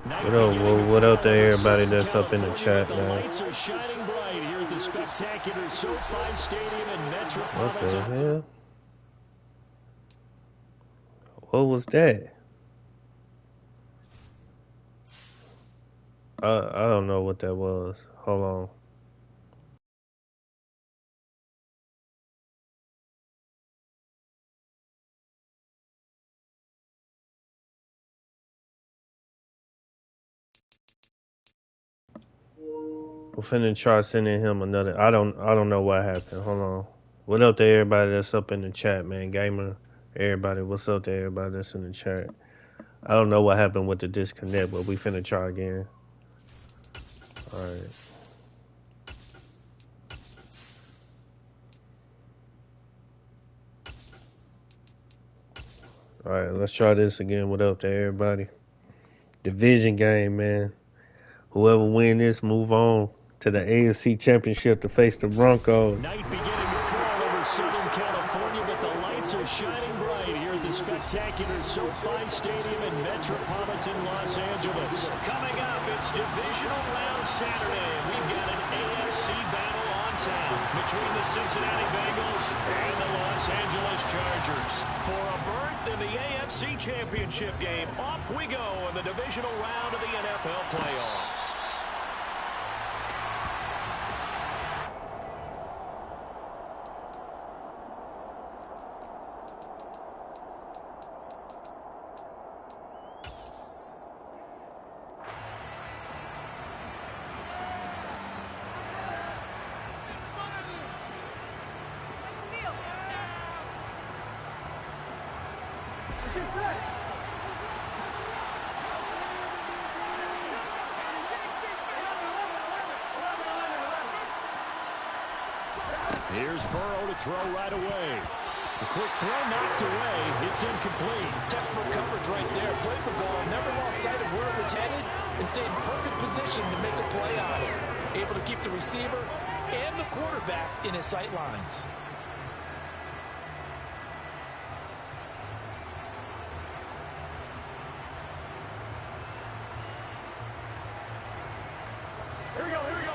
Night What up, beginning to What up fall to over everybody Southern that's up in the California, but chat, the man? lights are shining bright here at the spectacular SoFi Stadium in What the Metropolitan. hell? What was that? I don't know what that was. Hold on. We're finna try sending him another. I don't know what happened. Hold on. What up to everybody that's up in the chat, man? Gamer, everybody. What's up to everybody that's in the chat? I don't know what happened with the disconnect, but we finna try again. All right. All right. Let's try this again. What up to everybody? Division game, man. Whoever win this, move on to the AFC Championship to face the Broncos. Night beginning to fall over Southern California, but the lights are shining bright here at the spectacular SoFi Stadium in Metropolitan Los Angeles. Coming up, it's Divisional Round Saturday. We've got an AFC battle on tap between the Cincinnati Bengals and the Los Angeles Chargers. For a berth in the AFC Championship game, off we go in the divisional round of the NFL playoffs. Here's Burrow to throw right away. A quick throw knocked away. It's incomplete. Textbook coverage right there. Played the ball, never lost sight of where it was headed, and stayed in perfect position to make a play on it. Able to keep the receiver and the quarterback in his sight lines.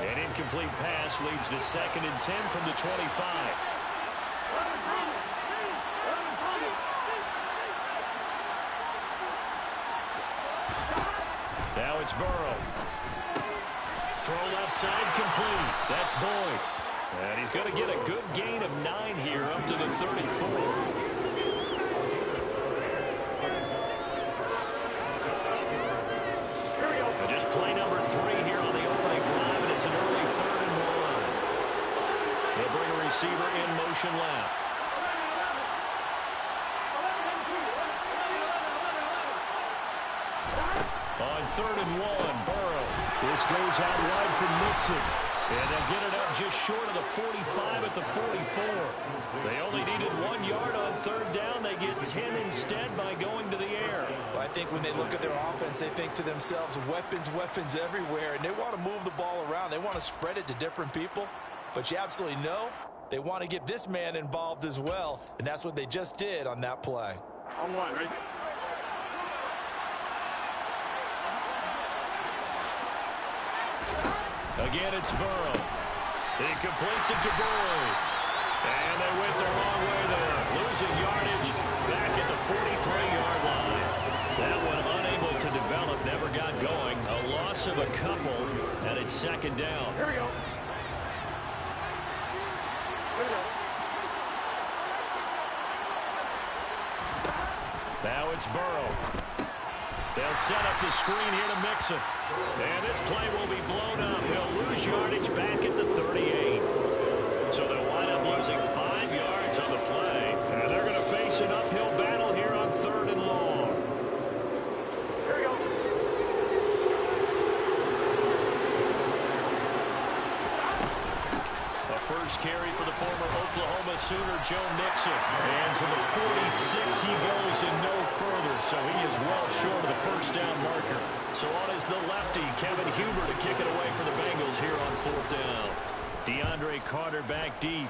An incomplete pass leads to 2nd and 10 from the 25. Now it's Burrow. Throw left side complete. That's Boyd. And he's going to get a good gain of 9 here up to the 34. Just play number 3 here on the opening drive, and it's an early 3rd and 1. They'll bring a receiver in motion left. On 3rd and 1, Burrow. This goes out wide for Mixon. And they'll get it up just short of the 45 at the 44. They only needed 1 yard on 3rd down. They get 10 instead by going to the air. Well, I think when they look at their offense, they think to themselves, weapons, weapons everywhere. And they want to move the ball around. They want to spread it to different people. But you absolutely know they want to get this man involved as well. And that's what they just did on that play. On 1, right? Again, it's Burrow. He completes it to Boyd. And they went the wrong way there. Losing yardage back at the 43-yard line. That one unable to develop, never got going. A loss of a couple, and it's 2nd down. Here we go. Now it's Burrow. They'll set up the screen here to Mixon. And this play will be blown up. He'll lose yardage back at the 38. So they'll wind up losing 5 yards on the play. And they're going to face an uphill battle here on 3rd and long. Here we go. A first carry for the former Oklahoma Sooner, Joe Mixon. And to the 46 he goes and no further. So he is well short of the 1st down marker. So on is the lefty, Kevin Huber, to kick it away for the Bengals here on 4th down. DeAndre Carter back deep.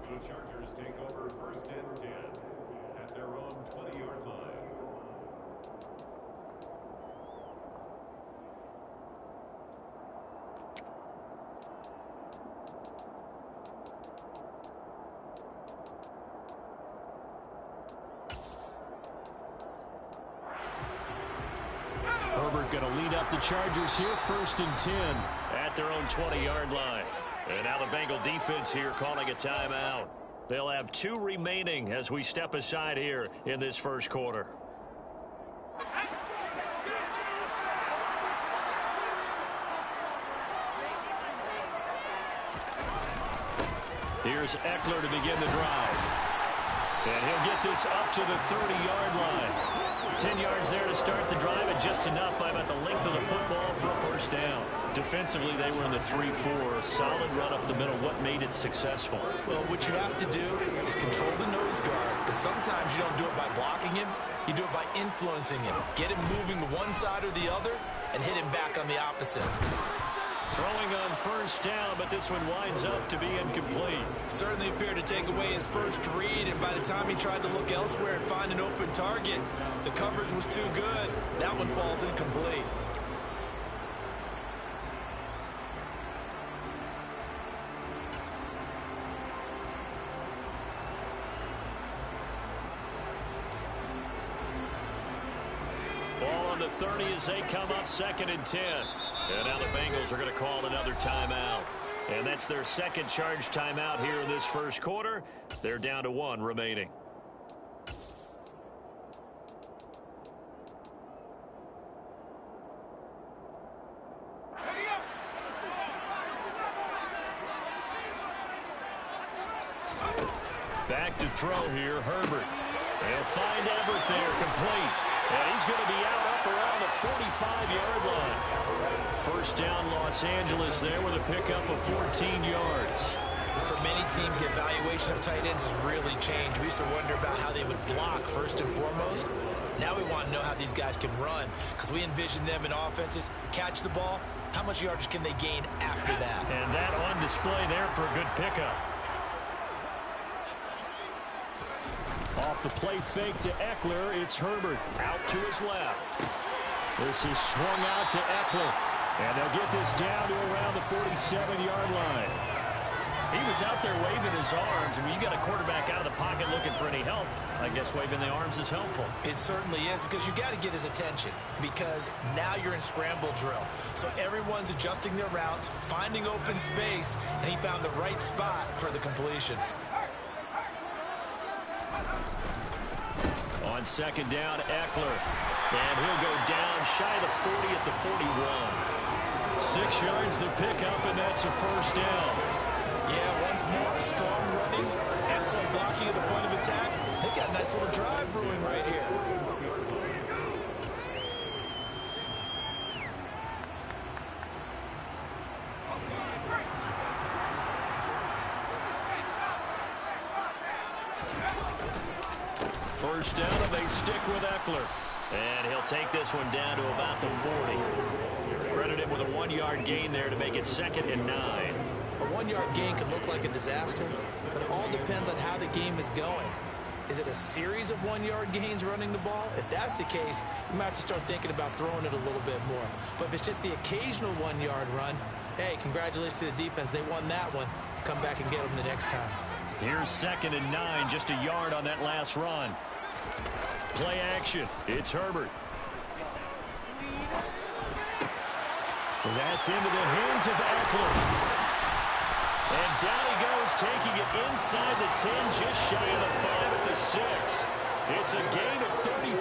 The Chargers take over 1st and 10 at their going to lead up the Chargers here, 1st and 10. At their own 20-yard line. And now the Bengal defense here calling a timeout. They'll have 2 remaining as we step aside here in this first quarter. Here's Eckler to begin the drive. And he'll get this up to the 30-yard line. 10 yards there to start the drive, and just enough by about the length of the football for a first down. Defensively, they were in the 3-4. Solid run up the middle. What made it successful? Well, what you have to do is control the nose guard. But sometimes you don't do it by blocking him. You do it by influencing him. Get him moving to one side or the other and hit him back on the opposite. Throwing on first down, but this one winds up to be incomplete. Certainly appeared to take away his first read, and by the time he tried to look elsewhere and find an open target, the coverage was too good. That one falls incomplete. Ball on the 30 as they come up 2nd and 10. And now the Bengals are going to call another timeout. And that's their second charge timeout here in this first quarter. They're down to 1 remaining. Back to throw here, Herbert. They'll find Everett there, complete. And he's going to be out up around the 45-yard line. First down, Los Angeles there with a pickup of 14 yards. For many teams, the evaluation of tight ends has really changed. We used to wonder about how they would block first and foremost. Now we want to know how these guys can run, because we envision them in offenses catch the ball. How much yardage can they gain after that? And that on display there for a good pickup. Off the play fake to Eckler, it's Herbert out to his left. This is swung out to Eckler, and they'll get this down to around the 47-yard line. He was out there waving his arms. I mean, you got a quarterback out of the pocket looking for any help. I guess waving the arms is helpful. It certainly is, because you got to get his attention, because now you're in scramble drill. So everyone's adjusting their routes, finding open space, and he found the right spot for the completion. On 2nd down, Eckler. And he'll go down shy of the 40 at the 41. 6 yards the pickup, and that's a first down. Yeah, once more, strong running, excellent blocking at the point of attack. They got a nice little drive brewing right here. First down, and they stick with Eckler. And he'll take this one down to about the 40. Credit him with a 1-yard gain there to make it 2nd and 9. A 1-yard gain can look like a disaster, but it all depends on how the game is going. Is it a series of 1-yard gains running the ball? If that's the case, you might have to start thinking about throwing it a little bit more. But if it's just the occasional 1-yard run, hey, congratulations to the defense. They won that one. Come back and get them the next time. Here's 2nd and 9, just a yard on that last run. Play action. It's Herbert. That's into the hands of Eckler. And down he goes, taking it inside the 10, just shy of the 5 at the 6. It's a gain of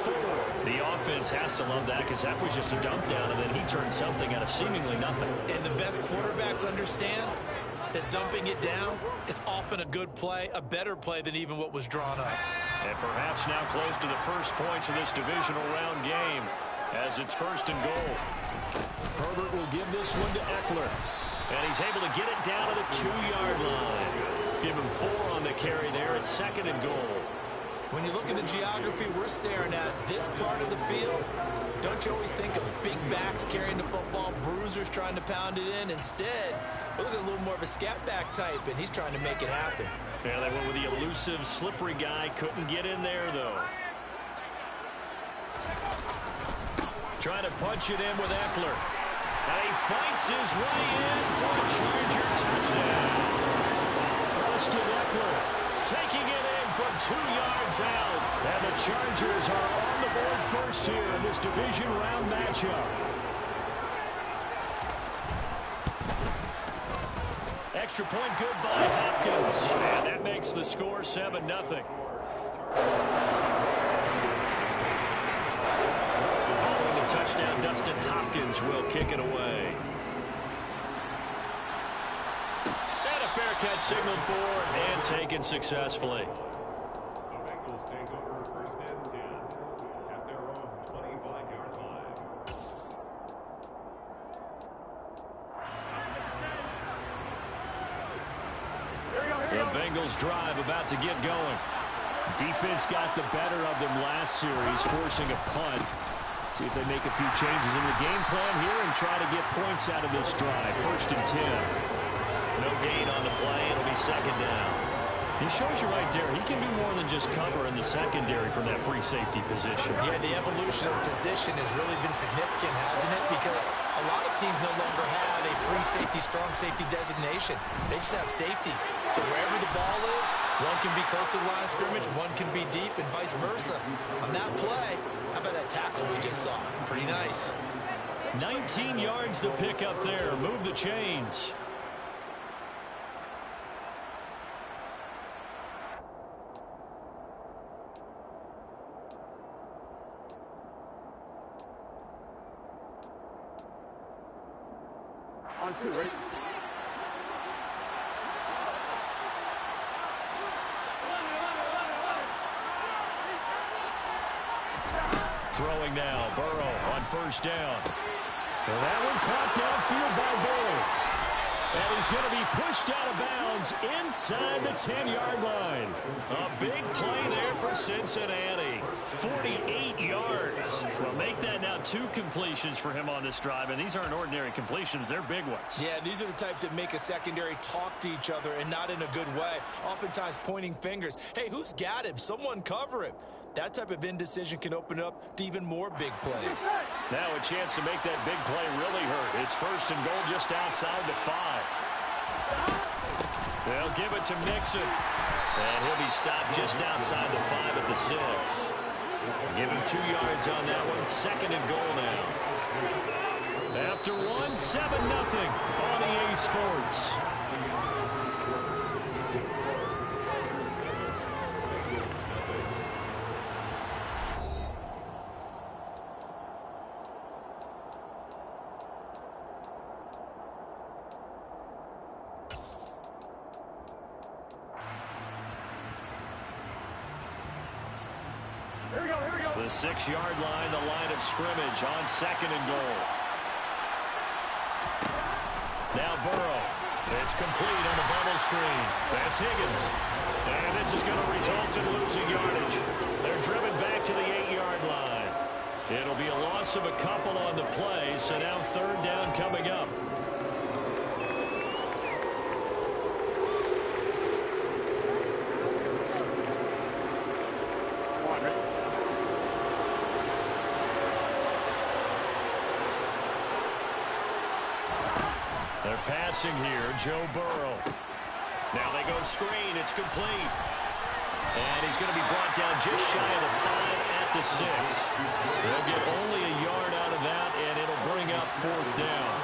34. The offense has to love that, because that was just a dump down, and then he turned something out of seemingly nothing. And the best quarterbacks understand that dumping it down is often a good play, a better play than even what was drawn up. And perhaps now close to the first points of this divisional round game, as it's 1st and goal. Herbert will give this one to Eckler. And he's able to get it down to the 2-yard line. Give him 4 on the carry there at 2nd and goal. When you look at the geography we're staring at, this part of the field, don't you always think of big backs carrying the football, bruisers trying to pound it in? Instead, we're looking at a little more of a scat back type, and he's trying to make it happen. Yeah, they went with the elusive, slippery guy. Couldn't get in there, though. Trying to punch it in with Eckler. And he fights his way in for a Charger touchdown. Austin Eckler taking it in from 2 yards out. And the Chargers are on the board first here in this division round matchup. extra point good by Hopkins. And that makes the score 7-0. Following the touchdown, Dustin Hopkins will kick it away. And a fair catch signaled for and taken successfully. The Bengals take over 1st and 10 at their own 25-yard line. The Bengals drive about to get going. Defense got the better of them last series, forcing a punt. See if they make a few changes in the game plan here and try to get points out of this drive. 1st and 10. No gain on the play. It'll be 2nd down. He shows you right there, he can do more than just cover in the secondary from that free safety position. Yeah, the evolution of position has really been significant, hasn't it? Because a lot of teams no longer have a free safety, strong safety designation. They just have safeties. So wherever the ball is, one can be close to the line of scrimmage, one can be deep, and vice versa. On that play, how about that tackle we just saw? Pretty nice. 19 yards to pick up there. Move the chains. On 2, ready? Throwing now, Burrow on 1st down. And that one caught downfield by Bull. And he's going to be pushed out of bounds inside the 10-yard line. A big play there for Cincinnati. 48 yards. Well, make that now 2 completions for him on this drive, and these aren't ordinary completions. They're big ones. Yeah, these are the types that make a secondary talk to each other and not in a good way. Oftentimes pointing fingers. Hey, who's got him? Someone cover him. That type of indecision can open up to even more big plays. Now a chance to make that big play really hurt. It's 1st and goal just outside the 5. They'll give it to Mixon. And he'll be stopped just outside the 5 at the 6. Give him 2 yards on that one. 2nd and goal now. After 1, 7-0 on EA Sports. The 6-yard line, the line of scrimmage on 2nd and goal. Now Burrow. It's complete on the bubble screen. That's Higgins. And this is going to result in losing yardage. They're driven back to the 8-yard line. It'll be a loss of a couple on the play, so now 3rd down coming up. They're passing here, Joe Burrow. Now they go screen. It's complete. And he's going to be brought down just shy of the 5 at the 6. They'll get only a yard out of that, and it'll bring up 4th down.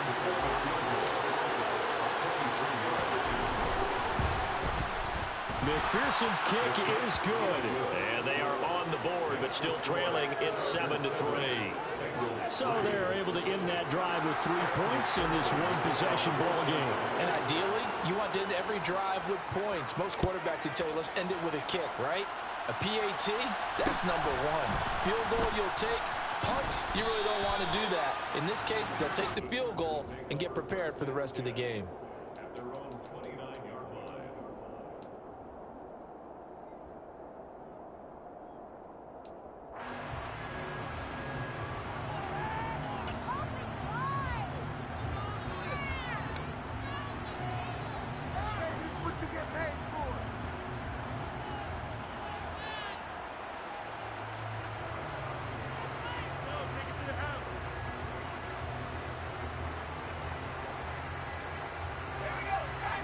McPherson's kick is good. And they are on the board, but still trailing. It's 7-3. So they're able to end that drive with 3 points in this one-possession ball game. And ideally, you want to end every drive with points. Most quarterbacks would tell you, let's end it with a kick, right? A PAT, that's number 1. Field goal you'll take. Punts, you really don't want to do that. In this case, they'll take the field goal and get prepared for the rest of the game. At their own 29-yard line.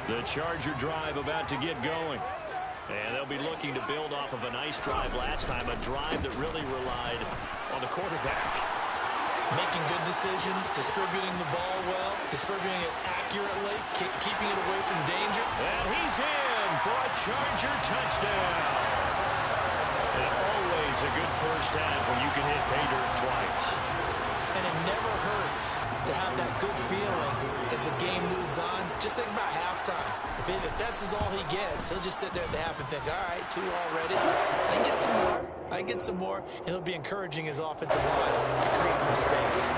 The Charger drive about to get going. And they'll be looking to build off of a nice drive last time, a drive that really relied on the quarterback. making good decisions, distributing the ball well, distributing it accurately, keeping it away from danger. And he's in for a Charger touchdown. And always a good first half when you can hit pay dirt twice. And it never hurts to have that good feeling as the game moves on. Just think about halftime. If that's all he gets, he'll just sit there at the half and think, all right, 2 already. I can get some more. I can get some more. And he'll be encouraging his offensive line to create some space.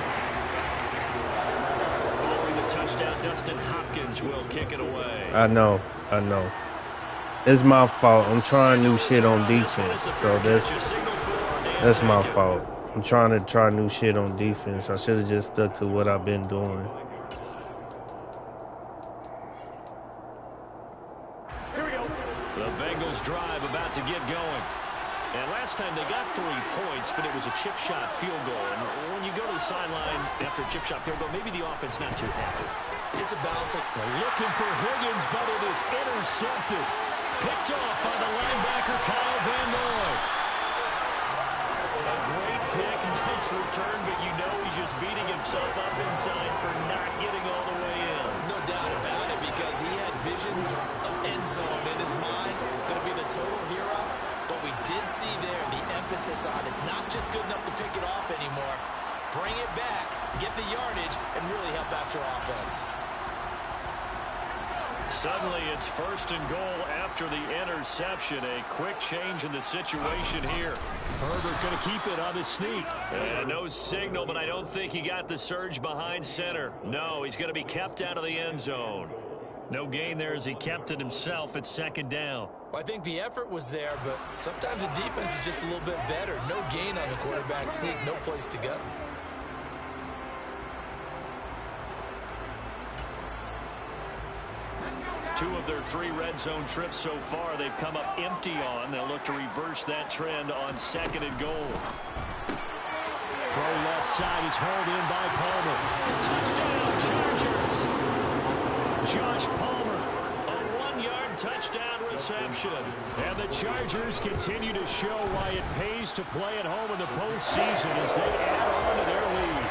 Following the touchdown, Dustin Hopkins will kick it away. I know. It's my fault. I'm trying new shit on defense, so that's my fault. I'm trying to try new shit on defense. I should have just stuck to what I've been doing. Here we go. The Bengals drive about to get going. And last time they got 3 points, but it was a chip shot field goal. And when you go to the sideline after a chip shot field goal, maybe the offense not too happy. It's a balance. Looking for Higgins, but it is intercepted. Picked off by the linebacker, Kyle Van Noy. A great pick, nice return, but you know he's just beating himself up inside for not getting all the way in. No doubt about it, because he had visions of end zone in his mind. Going to be the total hero. But we did see there the emphasis on is not just good enough to pick it off anymore. Bring it back, get the yardage, and really help out your offense. Suddenly it's 1st and goal after the interception. A quick change in the situation here. Herbert going to keep it on the sneak. And no signal, but I don't think he got the surge behind center. No, he's going to be kept out of the end zone. No gain there as he kept it himself at 2nd down. Well, I think the effort was there, but sometimes the defense is just a little bit better. No gain on the quarterback sneak, no place to go. Two of their 3 red zone trips so far they've come up empty on. They'll look to reverse that trend on 2nd and goal. Throw left side is hauled in by Palmer. Touchdown Chargers. Josh Palmer, a 1-yard touchdown reception. And the Chargers continue to show why it pays to play at home in the postseason as they add on to their lead.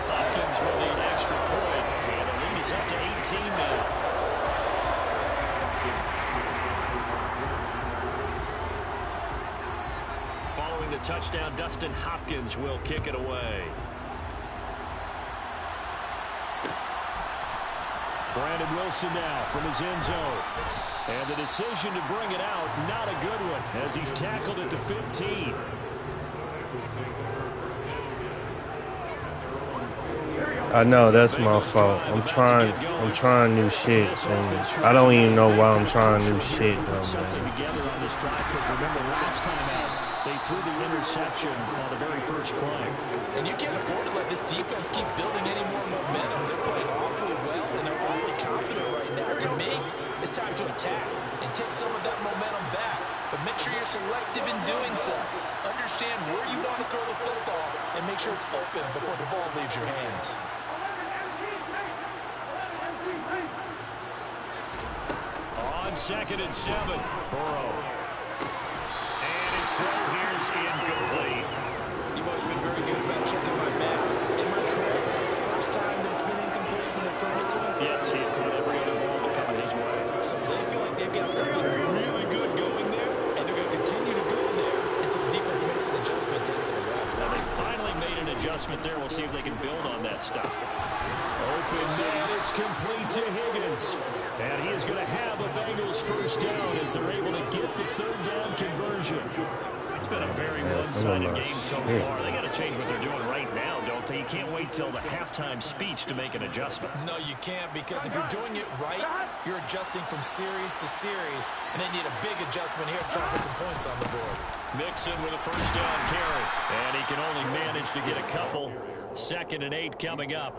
Hopkins with an extra point, and the lead is up to 18 now. Following the touchdown, Dustin Hopkins will kick it away. Brandon Wilson now from his end zone. And the decision to bring it out, not a good one, as he's tackled at the 15. I know that's my fault. I'm trying new shit, and I don't even know why I'm trying new shit, though, man. Together on this drive, because remember last time out, they threw the interception on the very first play. And you can't afford to let this defense keep building any more momentum. They're playing awfully well, and they're awfully confident right now. To me, it's time to attack and take some of that momentum back. But make sure you're selective in doing so. Understand where you want to throw the football and make sure it's open before the ball leaves your hands. On 2nd and 7, Burrow. And his throw here is incomplete. You've always been very good about checking my math. Am I correct? That's the first time that it's been incomplete when they're throwing it to him? Yes, he had thrown every other ball that coming his way. So they feel like they've got something really good going there, and they're going to continue to go there until the defense makes an adjustment, takes it away. Now they finally made an adjustment there. We'll see if they can build on that stop. Open man, it's complete to Higgins. And he is going to have a Bengals first down as they're able to get the 3rd down conversion. It's been a very one-sided game so far. They got to change what they're doing right now, don't they? You can't wait till the halftime speech to make an adjustment. No, you can't, because if you're doing it right, you're adjusting from series to series, and they need a big adjustment here to try to put some points on the board. Mixon with a first down carry, and he can only manage to get a couple. 2nd and 8 coming up.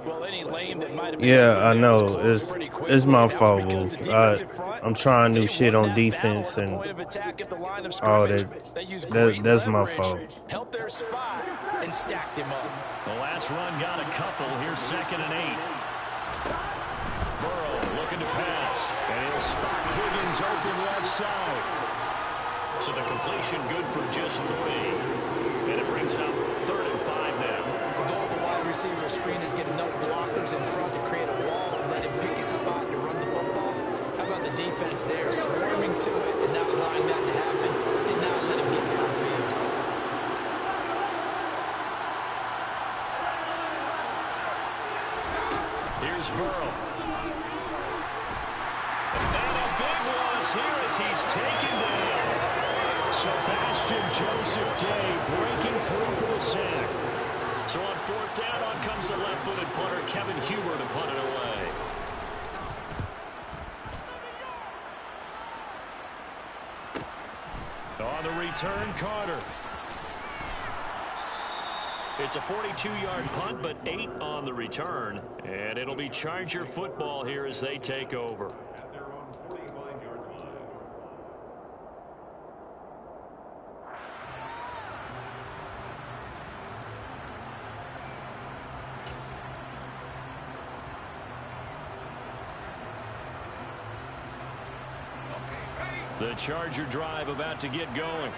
Well, any lane that might have been Yeah, I know. It's my fault, Luke. I'm trying new shit on defense and all that. That's my fault. Help their spot and stacked him up. The last run got a couple. Here's 2nd and 8. Burrow looking to pass, and he'll spot Higgins open left side. So the completion good for just 3. And it brings up 3rd and 5 now. The goal of a wide receiver screen is get enough blockers in front to create a wall and let him pick his spot to run the football. How about the defense there, swarming to it and not allowing that to happen? Did not let him get downfield. Here's Burrow. And a big loss here as he's taken down. Sebastian Joseph Day breaking through for the sack. So on 4th down, on comes the left-footed punter, Kevin Huber, to punt it away. On the return, Carter. It's a 42-yard punt, but 8 on the return. And it'll be Charger football here as they take over. At their own 45-yard line. The Charger drive about to get going.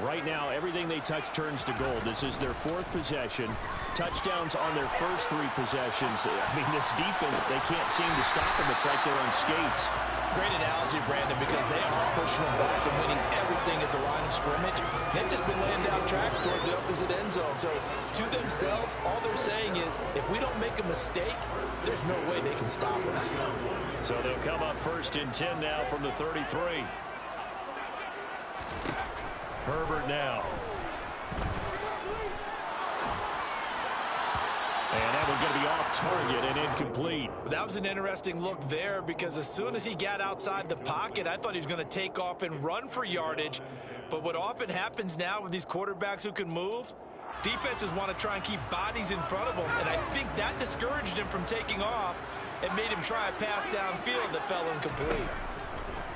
Right now, everything they touch turns to gold. This is their 4th possession. Touchdowns on their first 3 possessions. I mean, this defense, they can't seem to stop them. It's like they're on skates. Great analogy, Brandon, because they are pushing them back and winning everything at the line of scrimmage. They've just been laying down tracks towards the opposite end zone. So to themselves, all they're saying is, if we don't make a mistake, there's no way they can stop us. So they'll come up 1st and 10 now from the 33. Herbert now. And that one's going to be off target and incomplete. That was an interesting look there because as soon as he got outside the pocket, I thought he was going to take off and run for yardage. But what often happens now with these quarterbacks who can move, defenses want to try and keep bodies in front of them. And I think that discouraged him from taking off and made him try a pass downfield that fell incomplete.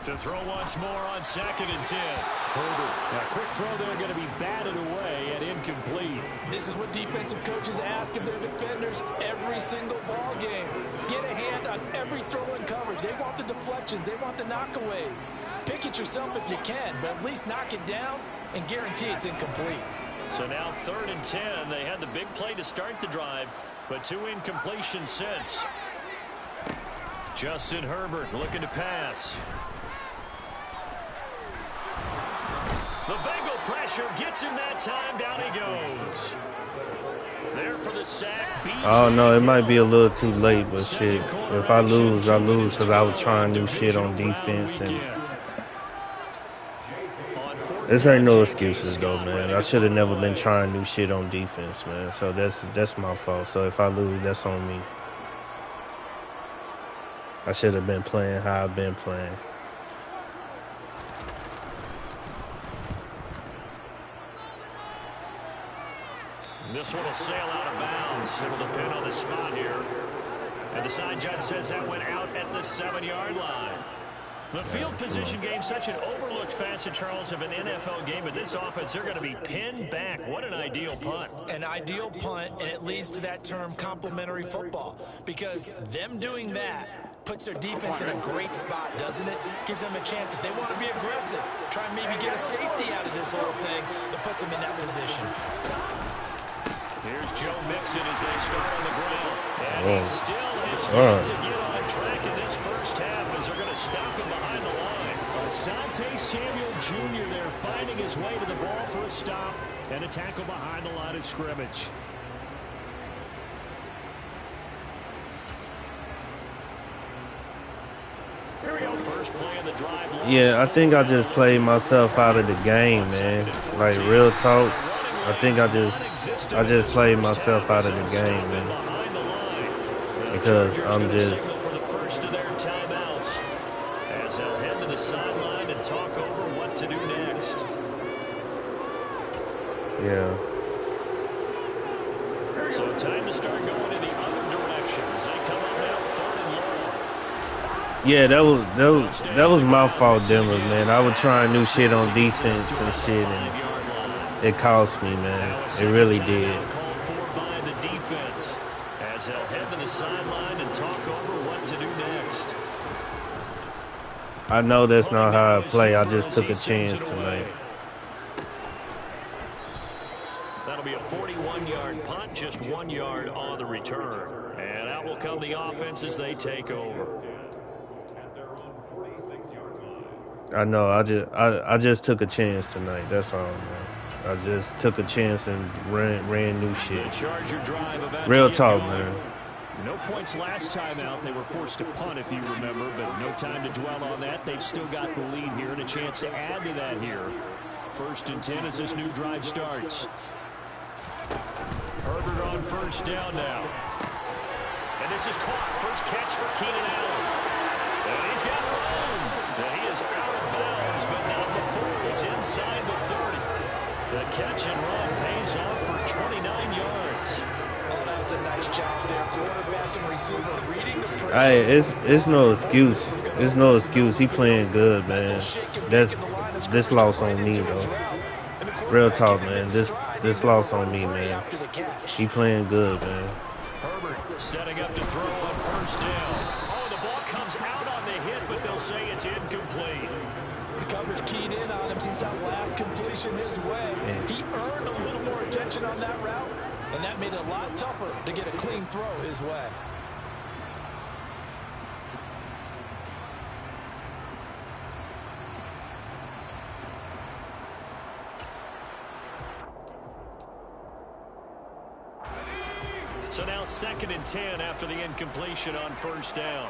To throw once more on 2nd and 10. Herbert, a quick throw there going to be batted away and incomplete. This is what defensive coaches ask of their defenders every single ball game. Get a hand on every throw in coverage. They want the deflections. They want the knockaways. Pick it yourself if you can, but at least knock it down and guarantee it's incomplete. So now 3rd and 10. They had the big play to start the drive, but 2 incompletions since. Justin Herbert looking to pass. The Bengal pressure gets him that time. Down he goes. There for the sack. Oh, no, it might be a little too late, but shit. If I lose, I lose because I was trying new shit on defense. And this ain't no excuses, though, man. I should have never been trying new shit on defense, man. So that's my fault. So if I lose, that's on me. I should have been playing how I've been playing. This one will sail out of bounds. It'll depend on the spot here. And the side judge says that went out at the 7-yard line. The field position game, such an overlooked facet, Charles, of an NFL game. But this offense, they're going to be pinned back. What an ideal punt. An ideal punt, and it leads to that term complementary football. Because them doing that puts their defense in a great spot, doesn't it? Gives them a chance, if they want to be aggressive, try and maybe get a safety out of this whole thing that puts them in that position. Here's Joe Mixon as they start on the ground. And he still is going to get on track in this first half as they're going to stop him behind the line. Asante Samuel Jr. there finding his way to the ball for a stop and a tackle behind the line of scrimmage. Here we go. First play of the drive. Yeah, I think I just played myself out of the game, man. Like, real talk. I think I just played myself out of the game, man. Because I'm just. For the first of their timeouts, as they'll head to the sideline and talk over what to do next. Yeah. So time to start going in the other direction as they come up now 3rd and long. Yeah, that was my fault, Denver, man. I was trying new shit on defense and shit, and it cost me, man. It really did. Called for by the defense as they'll head to the sideline and talk over what to do next. I know that's Pulling not how now I is play. I Silver just as took he a sends chance it tonight. away. That'll be a 41-yard punt, just 1 yard on the return. And out will come the offense as they take over. At their own 46-yard line. I know. I just took a chance tonight. That's all, man. I just took a chance and ran new The shit. Charger drive about Real to get talk, going. man. No points last time out. They were forced to punt, if you remember, but no time to dwell on that. They've still got the lead here and a chance to add to that here. 1st and 10 as this new drive starts. Herbert on 1st down now. And this is caught. First catch for Keenan Allen. And he's got room. And he is out of bounds, but not before he's inside the 30. The catch and run pays off for 29 yards. Oh, that was a nice job there. Quarterback and receiver reading the pressure. Hey, it's no excuse. It's no excuse. He playing good, man. This loss on me though. Real talk, man. This loss on me, man. He playing good, man. Herbert setting up to throw on 1st down. Oh, the ball comes out on the hit, but they'll say it's incomplete. The coverage keyed in on him since that last completion his way. He earned a little more attention on that route, and that made it a lot tougher to get a clean throw his way. So now 2nd and 10 after the incompletion on 1st down.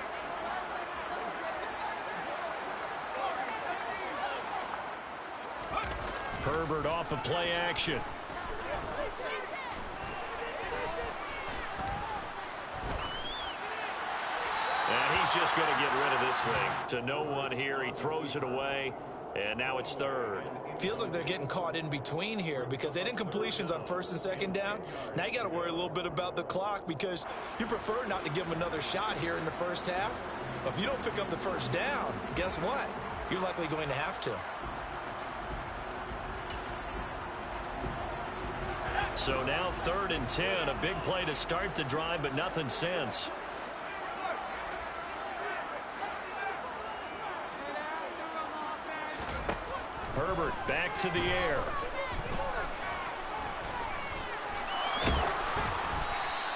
Herbert off of play action. And he's just going to get rid of this thing. To no one here. He throws it away. And now it's 3rd. Feels like they're getting caught in between here because they had incompletions on 1st and 2nd down. Now you got to worry a little bit about the clock because you prefer not to give them another shot here in the 1st half. But if you don't pick up the 1st down, guess what? You're likely going to have to. So now 3rd and 10. A big play to start the drive, but nothing since. Herbert back to the air.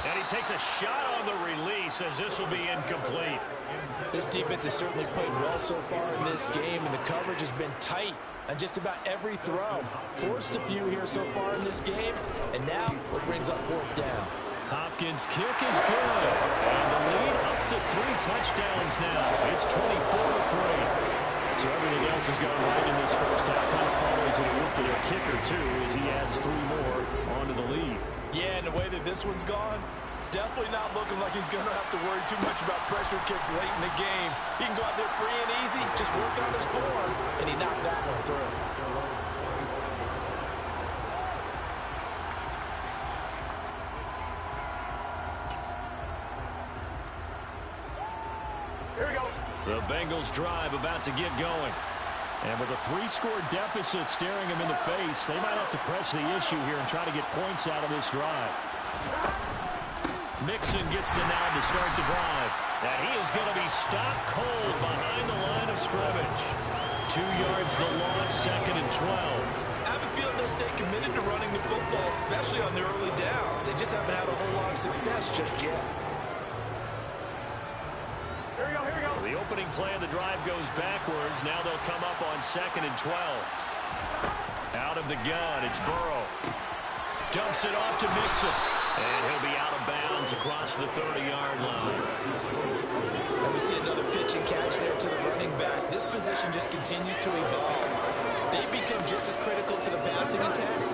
And he takes a shot on the release as this will be incomplete. This defense has certainly played well so far in this game, and the coverage has been tight on just about every throw. Forced a few here so far in this game, and now it brings up 4th down. Hopkins' kick is good. And the lead up to 3 touchdowns now. It's 24-3. So everything else has gone right in this 1st half. Kind of follows it with their kicker, too, as he adds 3 more onto the lead. Yeah, and the way that this one's gone, definitely not looking like he's going to have to worry too much about pressure kicks late in the game. He can go out there free and easy, just work on his form, and he knocked that one through. Here we go. The Bengals drive about to get going. And with a 3-score deficit staring them in the face, they might have to press the issue here and try to get points out of this drive. Mixon gets the nod to start the drive. And he is going to be stopped cold behind the line of scrimmage. 2 yards the loss, 2nd and 12. I have a feeling they'll stay committed to running the football, especially on the early downs. They just haven't had a whole lot of success just yet. The opening play of the drive goes backwards. Now they'll come up on 2nd and 12. Out of the gun, it's Burrow. Dumps it off to Mixon. And he'll be out of bounds across the 30-yard line. And we see another pitch and catch there to the running back. This position just continues to evolve. They become just as critical to the passing attack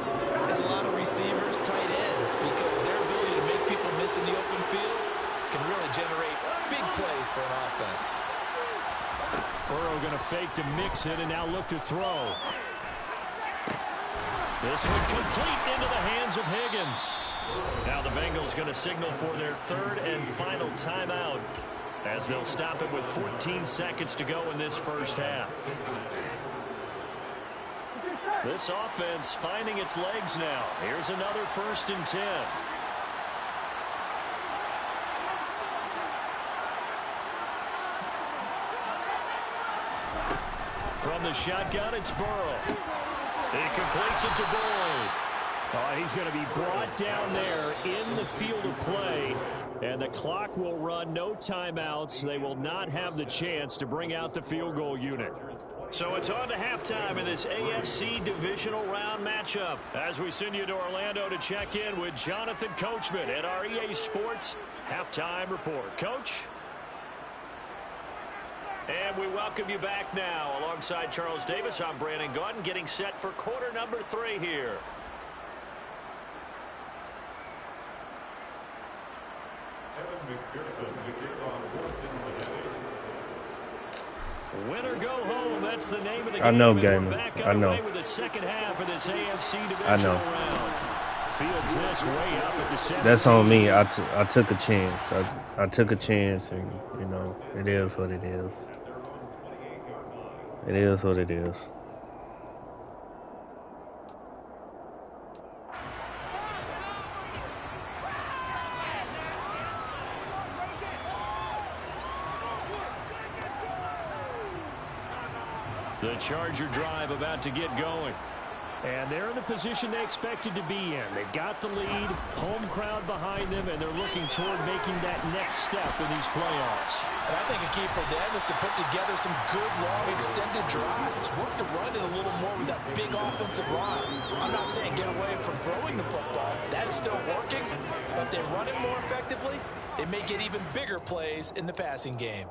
as a lot of receivers, tight ends, because their ability to make people miss in the open field can really generate big plays for an offense. Burrow going to fake to Mixon and now look to throw. This one complete into the hands of Higgins. Now the Bengals going to signal for their 3rd and final timeout as they'll stop it with 14 seconds to go in this 1st half. This offense finding its legs now. Here's another 1st and 10. From the shotgun, it's Burrow. He completes it to Boyd. He's going to be brought down there in the field of play, and the clock will run. No timeouts. They will not have the chance to bring out the field goal unit. So it's on to halftime in this AFC divisional round matchup as we send you to Orlando to check in with Jonathan Coachman at our EA Sports Halftime Report. Coach? And we welcome you back now. Alongside Charles Davis, I'm Brandon Gunn, getting set for quarter number 3 here. McPherson, the kickoff for Cincinnati. Win or go home, that's the name of the game. I know, We're Gamer. back I know. underway with the second half of this AFC divisional I know. round. Fields this way up at the 17. That's on me. I took a chance. I took a chance, and, you know, it is what it is. It is what it is. The Charger drive about to get going. And they're in the position they expected to be in. They've got the lead, home crowd behind them, and they're looking toward making that next step in these playoffs. And I think a key for them is to put together some good, long, extended drives. Work to run it a little more with that big offensive line. I'm not saying get away from throwing the football. That's still working. But if they run it more effectively, they may get even bigger plays in the passing game.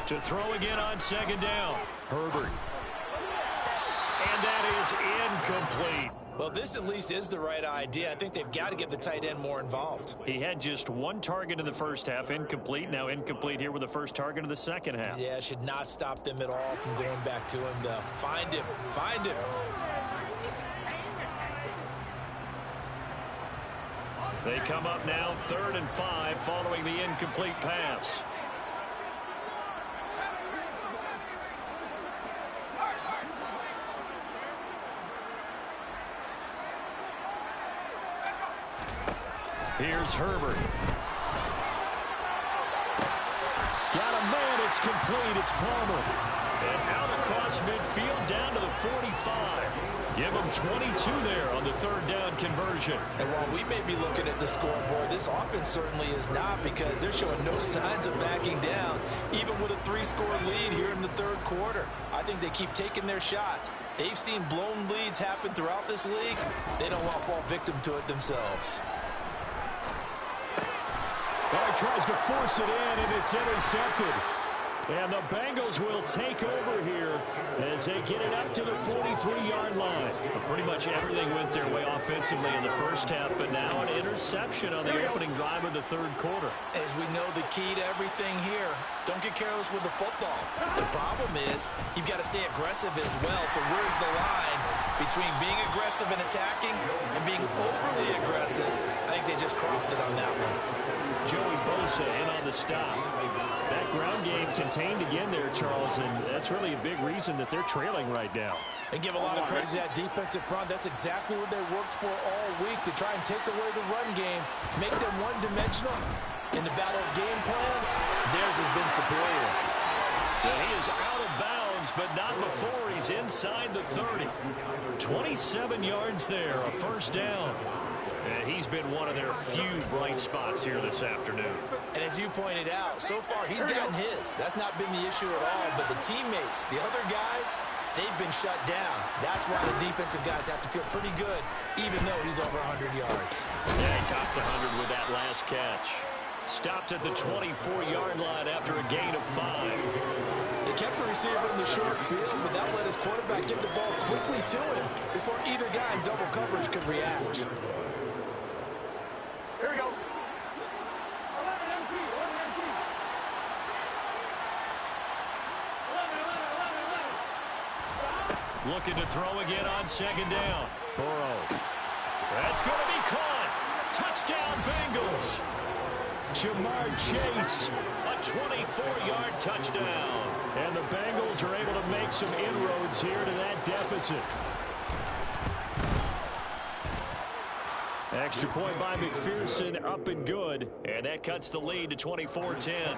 To throw again on second down. Herbert. And that is incomplete. Well, this at least is the right idea. I think they've got to get the tight end more involved. He had just one target in the first half, incomplete. Now incomplete here with the first target of the second half. Yeah, should not stop them at all from going back to him, though. Find him. Find him. They come up now 3rd and 5 following the incomplete pass. Here's Herbert. Got a man. It's complete. It's Palmer. And out across midfield down to the 45. Give them 22 there on the 3rd down conversion. And while we may be looking at the scoreboard, this offense certainly is not, because they're showing no signs of backing down, even with a 3-score lead here in the 3rd quarter. I think they keep taking their shots. They've seen blown leads happen throughout this league. They don't want to fall victim to it themselves. Tries to force it in, and it's intercepted. And the Bengals will take over here as they get it up to the 43-yard line. Pretty much everything went their way offensively in the first half, but now an interception on the opening drive of the 3rd quarter. As we know, the key to everything here, don't get careless with the football. The problem is you've got to stay aggressive as well. So where's the line between being aggressive and attacking and being overly aggressive? I think they just crossed it on that one. Joey Bosa in on the stop. That ground game contained again there, Charles, and that's really a big reason that they're trailing right now. And give a lot of credit to that defensive front. That's exactly what they worked for all week, to try and take away the run game, make them one-dimensional. In the battle of game plans, theirs has been superior. Yeah, he is out of bounds, but not before he's inside the 30. 27 yards there, a 1st down. And he's been one of their few bright spots here this afternoon. And as you pointed out, so far he's gotten his. That's not been the issue at all. But the teammates, the other guys, they've been shut down. That's why the defensive guys have to feel pretty good, even though he's over 100 yards. Yeah, he topped 100 with that last catch. Stopped at the 24-yard line after a gain of 5. They kept the receiver in the short field, but that let his quarterback get the ball quickly to him before either guy in double coverage could react. Here we go. Looking to throw again on 2nd down. Burrow. That's going to be caught. Touchdown, Bengals. Jamar Chase. A 24-yard touchdown. And the Bengals are able to make some inroads here to that deficit. Extra point by McPherson, up and good. And that cuts the lead to 24-10.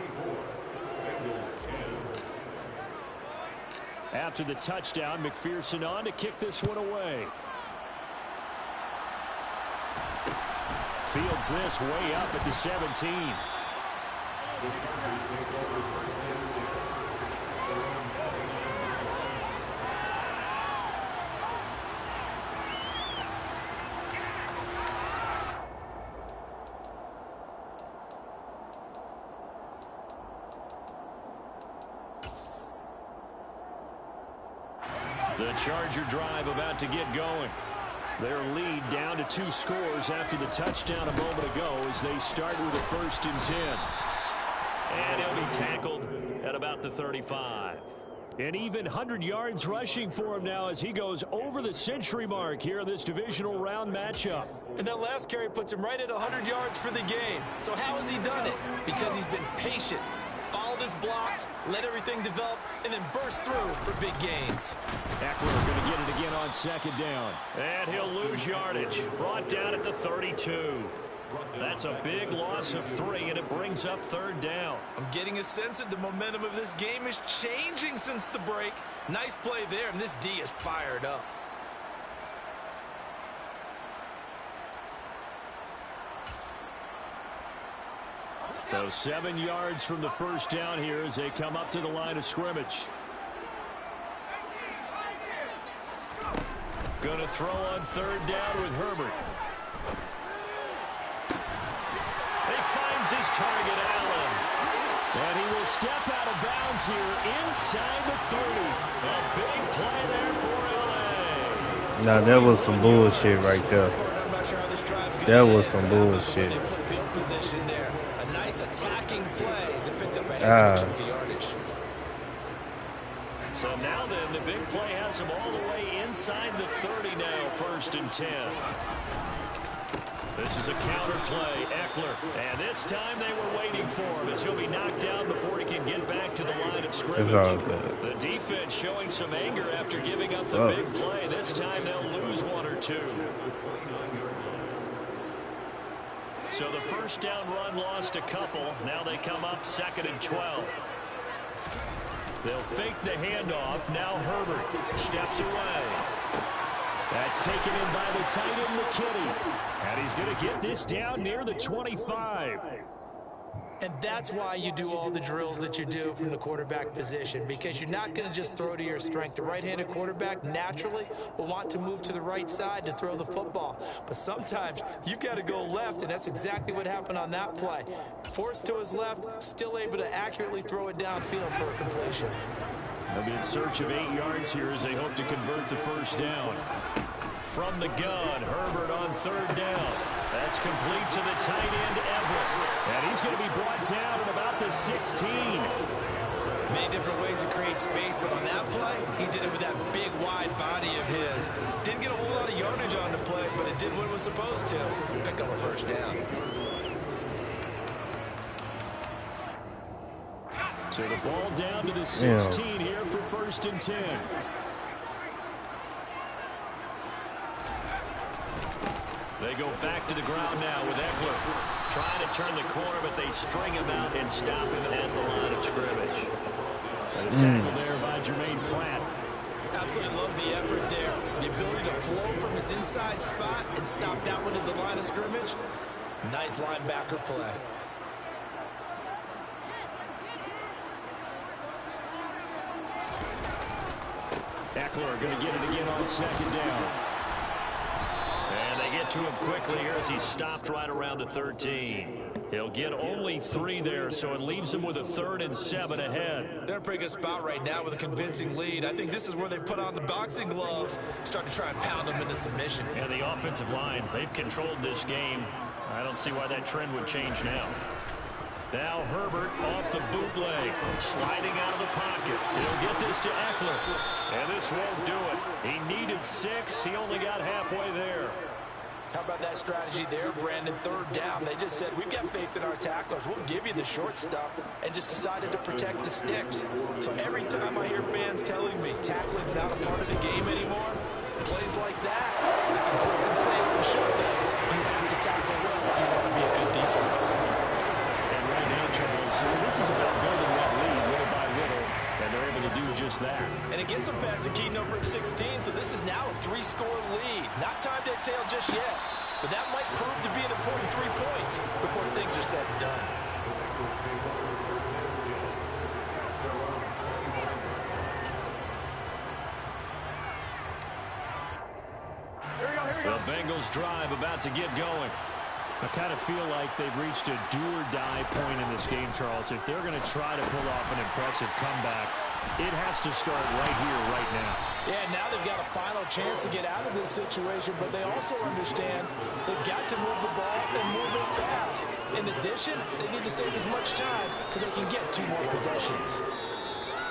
After the touchdown, McPherson on to kick this one away. Fields this way up at the 17. The Charger drive about to get going. Their lead down to 2 scores after the touchdown a moment ago as they start with a 1st and 10. And he'll be tackled at about the 35. And even 100 yards rushing for him now as he goes over the century mark here in this divisional round matchup. And that last carry puts him right at 100 yards for the game. So how has he done it? Because he's been patient, followed his blocks, let everything develop, and then burst through for big gains. Eckler going to get it again on 2nd down. And he'll lose yardage. Brought down at the 32. That's a big loss of 3, and it brings up 3rd down. I'm getting a sense that the momentum of this game is changing since the break. Nice play there, and this D is fired up. So 7 yards from the 1st down here as they come up to the line of scrimmage. Going to throw on 3rd down with Herbert. He finds his target, Allen. And he will step out of bounds here inside the 30. A big play there for L.A. Now, that was some bullshit right there. That was some bullshit. Field position there. A nice attacking play that picked up a heck of a yardage. So now then, the big play has him all the way inside the 30 now, 1st and 10. This is a counter play, Eckler. And this time they were waiting for him as he'll be knocked down before he can get back to the line of scrimmage. The defense showing some anger after giving up the big play. This time they'll lose 1 or 2. So the 1st down run lost a couple. Now they come up 2nd and 12. They'll fake the handoff. Now Herbert steps away. That's taken in by the tight end, McKinney. And he's going to get this down near the 25. And that's why you do all the drills that you do from the quarterback position, because you're not going to just throw to your strength. The right-handed quarterback naturally will want to move to the right side to throw the football. But sometimes you've got to go left, and that's exactly what happened on that play. Forced to his left, still able to accurately throw it downfield for a completion. They'll be in search of 8 yards here as they hope to convert the 1st down. From the gun, Herbert on 3rd down. That's complete to the tight end, Everett. And he's going to be brought down at about the 16. Many different ways to create space, but on that play, he did it with that big, wide body of his. Didn't get a whole lot of yardage on the play, but it did what it was supposed to. Pick up a 1st down. So the ball down to the 16 here for 1st and 10. They go back to the ground now with Eckler. Trying to turn the corner, but they string him out and stop him at the line of scrimmage. And a tackle there by Jermaine Pratt. Absolutely love the effort there. The ability to flow from his inside spot and stop that one at the line of scrimmage. Nice linebacker play. Eckler going to get it again on 2nd down. And they get to him quickly here as he's stopped right around the 13. He'll get only 3 there, so it leaves him with a 3rd and 7 ahead. They're in a pretty good spot right now with a convincing lead. I think this is where they put on the boxing gloves, start to try and pound them into submission. And the offensive line, they've controlled this game. I don't see why that trend would change now. Now Herbert off the bootleg, sliding out of the pocket. He'll get this to Eckler, and this won't do it. He needed 6. He only got halfway there. How about that strategy there, Brandon? 3rd down. They just said, we've got faith in our tacklers. We'll give you the short stuff, and just decided to protect the sticks. So every time I hear fans telling me tackling's not a part of the game anymore, plays like that, I can click and say and show them you have to to do just that. And it gets them past the key number of 16, so this is now a 3-score lead. Not time to exhale just yet, but that might prove to be an important 3 points before things are said and done. The Bengals drive about to get going. I kind of feel like they've reached a do-or-die point in this game, Charles. If they're going to try to pull off an impressive comeback, it has to start right here, right now. Yeah, now they've got a final chance to get out of this situation, but they also understand they've got to move the ball and move it fast. In addition, they need to save as much time so they can get 2 more possessions.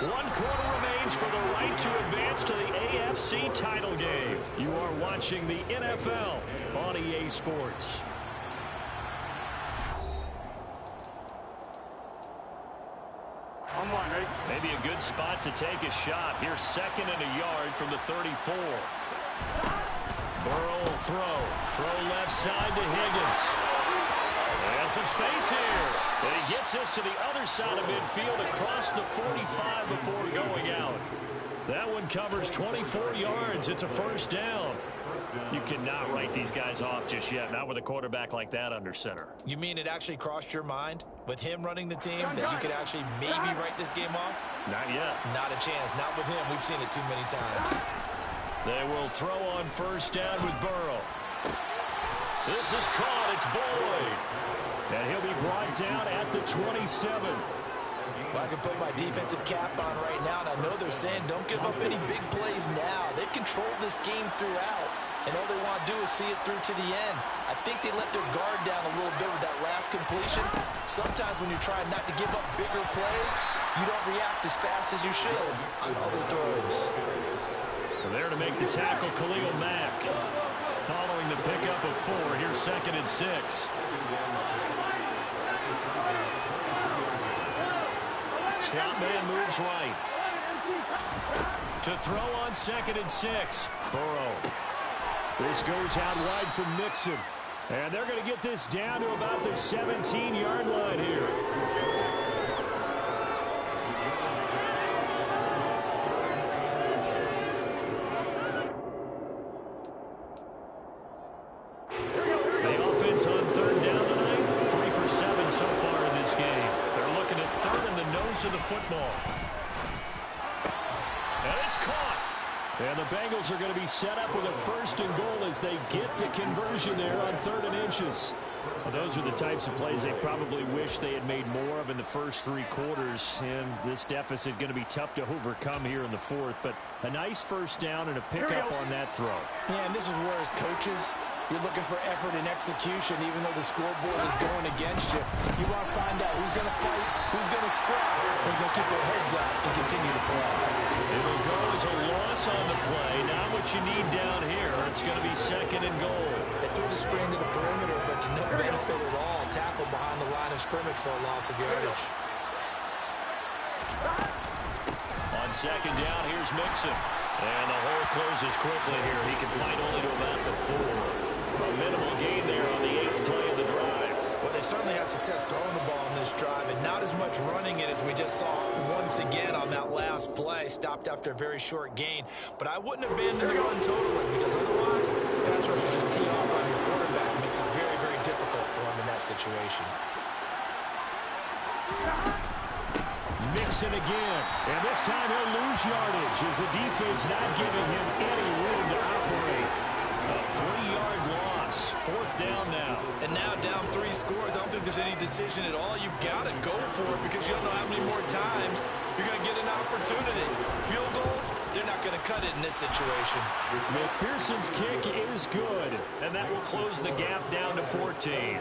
1 quarter remains for the right to advance to the AFC title game. You are watching the NFL on EA Sports. On one, ready? Maybe a good spot to take a shot. Here's 2nd and a yard from the 34. Burrow will throw. Throw left side to Higgins. And some space here. And he gets this to the other side of midfield across the 45 before going out. That one covers 24 yards. It's a first down. You cannot write these guys off just yet, not with a quarterback like that under center. You mean it actually crossed your mind with him running the team that you could actually maybe write this game off? Not yet. Not a chance. Not with him. We've seen it too many times. They will throw on first down with Burrow. This is caught. It's Boyd. And he'll be brought down at the 27. Well, I can put my defensive cap on right now, and I know they're saying don't give up any big plays now. They've controlled this game throughout, and all they want to do is see it through to the end. I think they let their guard down a little bit with that last completion. Sometimes when you're trying not to give up bigger plays, you don't react as fast as you should on other throws. There to make the tackle, Khalil Mack. Following the pickup of 4, here's 2nd and 6. Slot man moves right. To throw on 2nd and 6. Burrow. This goes out wide from Mixon. And they're going to get this down to about the 17-yard line here. The offense on 3rd down tonight, 3 for 7 so far in this game. They're looking at 3rd in the nose of the football. And it's caught. And the Bengals are going to be set up with a 1st and goal as they get the conversion there on 3rd and inches. Well, those are the types of plays they probably wish they had made more of in the first 3 quarters. And this deficit going to be tough to overcome here in the 4th. But a nice first down and a pickup on that throw. Yeah, and this is where as coaches, you're looking for effort and execution, even though the scoreboard is going against you. You want to find out who's going to fight, who's going to scrap, and going to keep their heads up and continue to play. It'll go as a loss on the play. Not what you need down here. It's going to be 2nd and goal. They threw the screen to the perimeter, but to no benefit at all. Tackle behind the line of scrimmage for a loss of yardage. On 2nd down, here's Mixon. And the hole closes quickly here. He can fight only to about the 4. A minimal gain there on the 8th play of the drive. Well, they certainly had success throwing the ball in this drive, and not as much running it as we just saw once again on that last play. Stopped after a very short gain. But I wouldn't abandon the run totally, because otherwise, pass rushers just tee off on your quarterback. It makes it very, very difficult for him in that situation. Mixon again. And this time he'll lose yardage as the defense not giving him any room to operate. A 3-yard loss. 4th down now. And now down 3 scores. I don't think there's any decision at all. You've got to go for it because you don't know how many more times you're going to get an opportunity. Field goals, they're not going to cut it in this situation. McPherson's kick is good, and that will close the gap down to 14.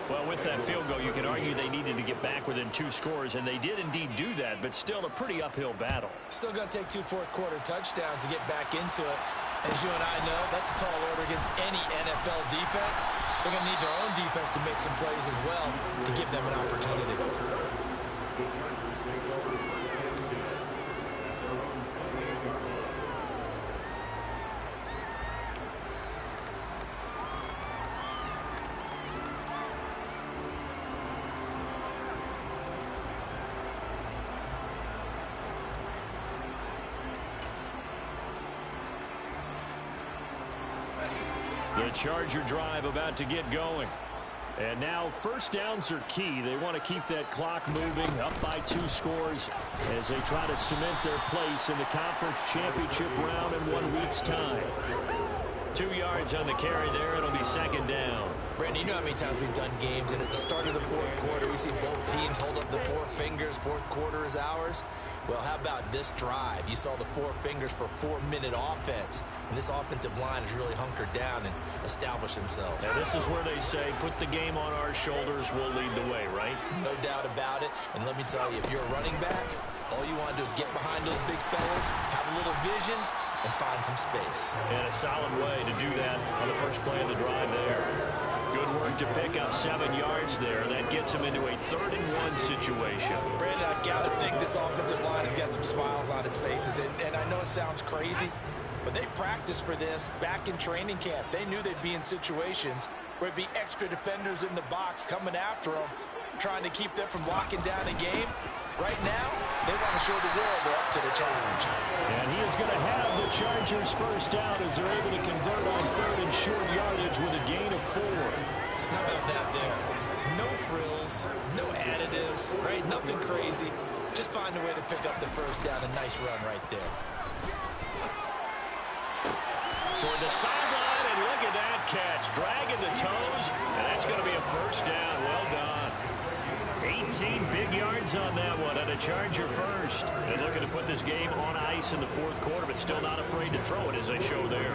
Well, with that field goal, you can argue they needed to get back within 2 scores, and they did indeed do that, but still a pretty uphill battle. Still going to take 2 fourth-quarter touchdowns to get back into it. As you and I know, that's a tall order against any NFL defense. They're going to need their own defense to make some plays as well to give them an opportunity. The Charger drive about to get going. And now first downs are key. They want to keep that clock moving, up by 2 scores as they try to cement their place in the conference championship round in 1 week's time. 2 yards on the carry there. It'll be second down. Brandon, you know how many times we've done games, and at the start of the fourth quarter, we see both teams hold up the 4 fingers. Fourth quarter is ours. Well, how about this drive? You saw the 4 fingers for 4-minute offense, and this offensive line has really hunkered down and established themselves. And this is where they say, put the game on our shoulders, we'll lead the way, right? No doubt about it. And let me tell you, if you're a running back, all you want to do is get behind those big fellas, have a little vision, and find some space. And a solid way to do that on the first play of the drive there. Good work to pick up 7 yards there. That gets him into a 3rd-and-1 situation. Brandon, I've got to think this offensive line has got some smiles on its faces. And I know it sounds crazy, but they practiced for this back in training camp. They knew they'd be in situations where it'd be extra defenders in the box coming after them, trying to keep them from locking down a game. Right now, they want to show the world they're up to the challenge. And he is going to have the Chargers first down as they're able to convert on 3rd and short yardage with a gain of 4. How about that there? No frills, no additives, right? Nothing crazy. Just find a way to pick up the first down. A nice run right there. Toward the sideline, and look at that catch. Dragging the toes, and that's going to be a first down. Well done. 18 big yards on that one, and a Charger first. They're looking to put this game on ice in the 4th quarter, but still not afraid to throw it, as they show there.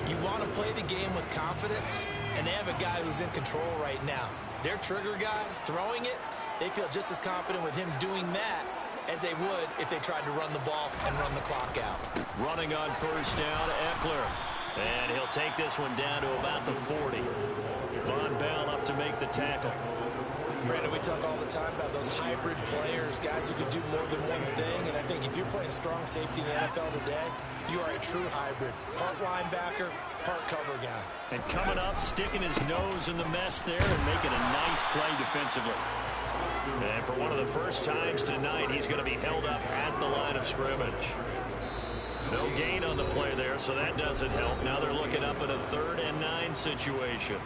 You want to play the game with confidence, and they have a guy who's in control right now. Their trigger guy, throwing it, they feel just as confident with him doing that as they would if they tried to run the ball and run the clock out. Running on first down, Eckler. And he'll take this one down to about the 40. Von Bell up to make the tackle. Brandon, we talk all the time about those hybrid players, guys who can do more than one thing, and I think if you're playing strong safety in the NFL today, you are a true hybrid. Part linebacker, part cover guy. And coming up, sticking his nose in the mess there and making a nice play defensively. And for one of the first times tonight, he's going to be held up at the line of scrimmage. No gain on the play there, so that doesn't help. Now they're looking up at a 3rd and 9 situation.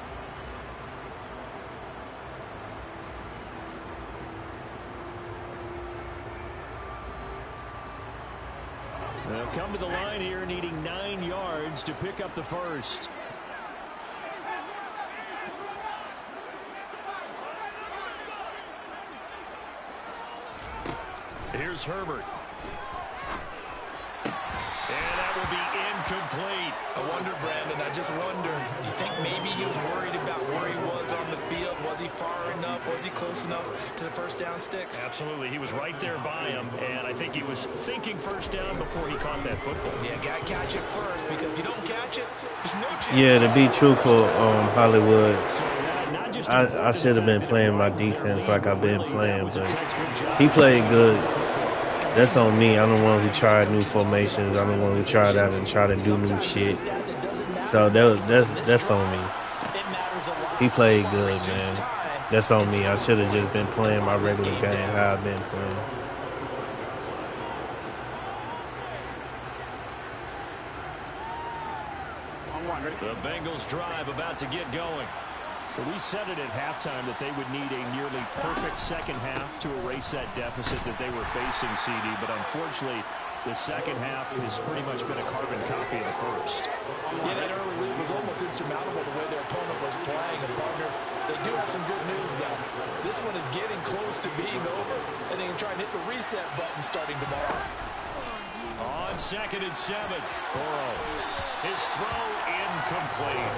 They'll come to the line here needing 9 yards to pick up the first. Here's Herbert. And that will be incomplete. I wonder, Brandon, I just wonder, you think maybe he was worried about where he was on the field? Was he far enough? Was he close enough to the first down sticks? Absolutely. He was right there by him, and I think he was thinking first down before he caught that football. Yeah, got to catch it first, because if you don't catch it, there's no chance. Yeah, to be truthful, Hollywood, I should have been playing my defense like I've been playing, but he played good. That's on me. I'm the one who tried new formations. I'm the one who tried out and tried to do new shit. So that's on me. He played good, man. That's on me. I should have just been playing my regular game how I've been playing. The Bengals drive about to get going. We said it at halftime that they would need a nearly perfect second half to erase that deficit that they were facing, CD. But unfortunately, the second half has pretty much been a carbon copy of the first. Yeah, that early lead was almost insurmountable the way their opponent was playing. And partner, they do have some good news, though. This one is getting close to being over, and they can try and hit the reset button starting tomorrow. On 2nd and 7, Burrow. His throw incomplete.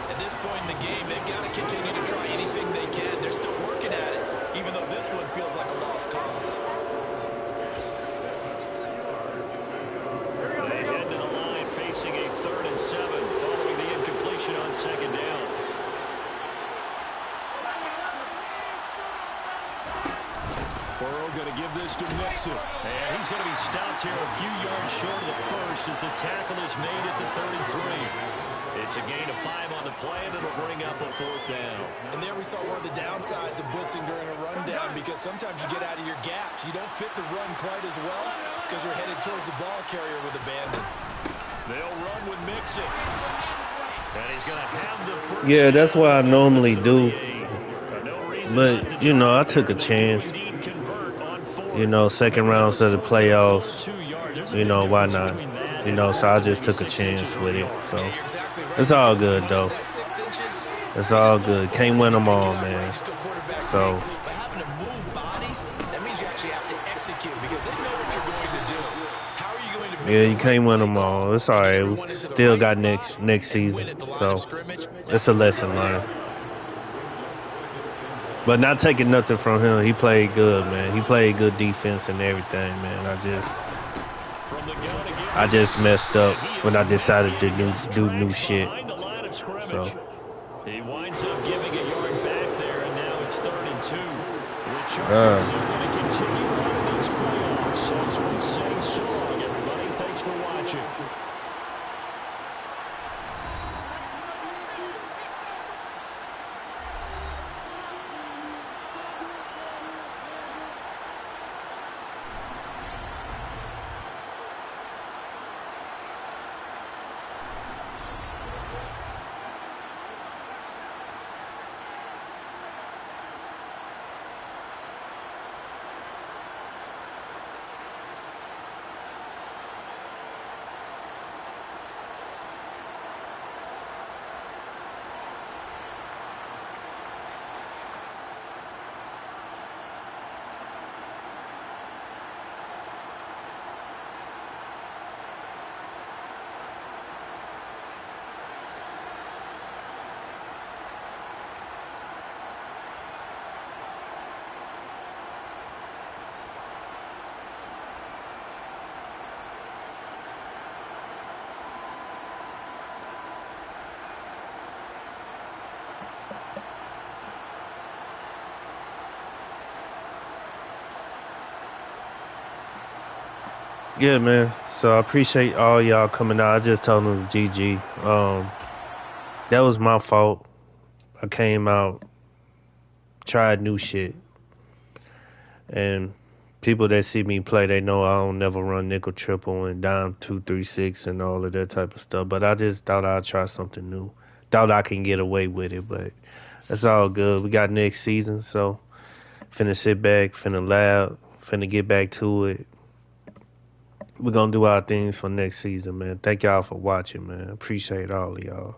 At this point in the game, they've got to continue to try anything they can. They're still working at it, even though this one feels like a lost cause. They head to the line facing a 3rd and 7 following the incompletion on 2nd down. Burrow going to give this to Mixon. And he's going to be stopped here a few yards short of the first as the tackle is made at the 33. It's a gain of 5 on the play, and it'll bring up a 4th down. And there we saw one of the downsides of blitzing during a rundown, because sometimes you get out of your gaps. You don't fit the run quite as well because you're headed towards the ball carrier with abandon. They'll run with Mixon. And he's going to have the first Yeah, that's down what I at the normally do. 38. No reason not to But, you know, try I there. took a They do chance. indeed convert on You fourth. know, second That rounds was of the thrown for playoffs. 402 yards. There's a You big know, why difference not? between that You and know, so I 4 just maybe took a 6 chance inches or a with it. yard. Yeah, So you're exactly right, it's all because good, minus though. that 6 inches, It's you all just fall good. Can't forward and win you them pick it all, up, right? man. Just go quarterback sneak. So, But having to move bodies, that means you actually have to execute because they know what you're going to do. How are you going to make yeah, the you right can't win play them call all. It's all and get right. We everyone into the still right got spot next and win season. at the line of So scrimmage? it's That's a what you lesson got to do. learned. But not taking nothing from him. He played good, man. He played good defense and everything, man. From the gun again I to just Mixon. messed up And he when is I maybe decided to in his do new tracks shit. behind the line of scrimmage. So He winds up giving a yard back there, and now it's 3rd and 2. The Chargers uh, are going to continue on in these playoffs as we say so long, everybody. Thanks for watching. yeah, man. So I appreciate all y'all coming out. I just told them GG. That was my fault. I came out, tried new shit, and people that see me play, they know I don't never run nickel triple and dime 2-3-6 and all of that type of stuff. But I just thought I'd try something new. Thought I can get away with it, but that's all good. We got next season, so finna sit back, finna laugh, finna get back to it. We're gonna do our things for next season, man. Thank y'all for watching, man. Appreciate all of y'all.